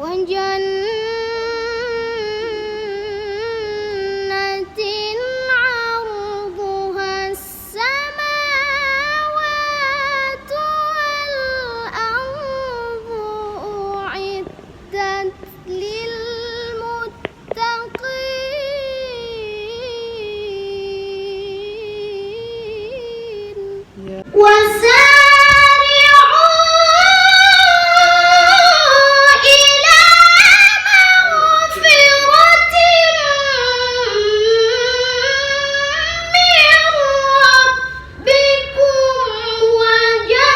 وجنة عرضها السماوات والأرض أعدت للمتقين وسارعوا إلى مغفرة من ربكم وجنة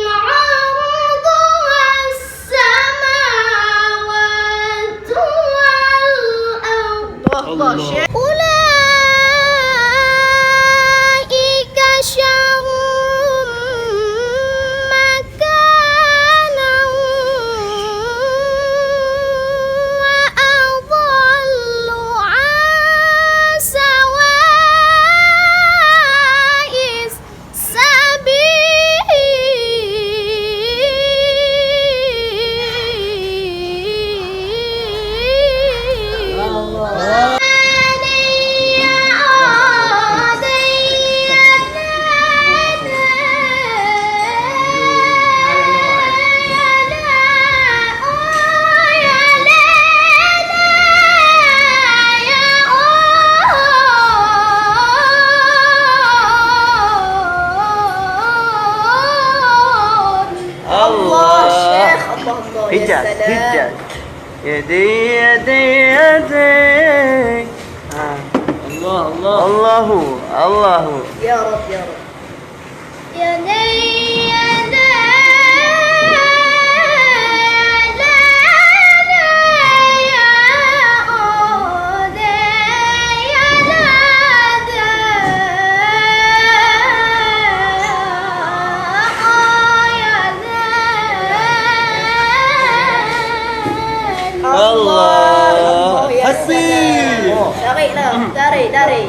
عرضها السماوات والأرض أولئك شر مكانا وأضل عن سواء السبيل الله شيخ الله حجاج حجاج يدي يدي يدي الله الله الله الله يا رب يا رب يدي الله حسبي dari lah dari dari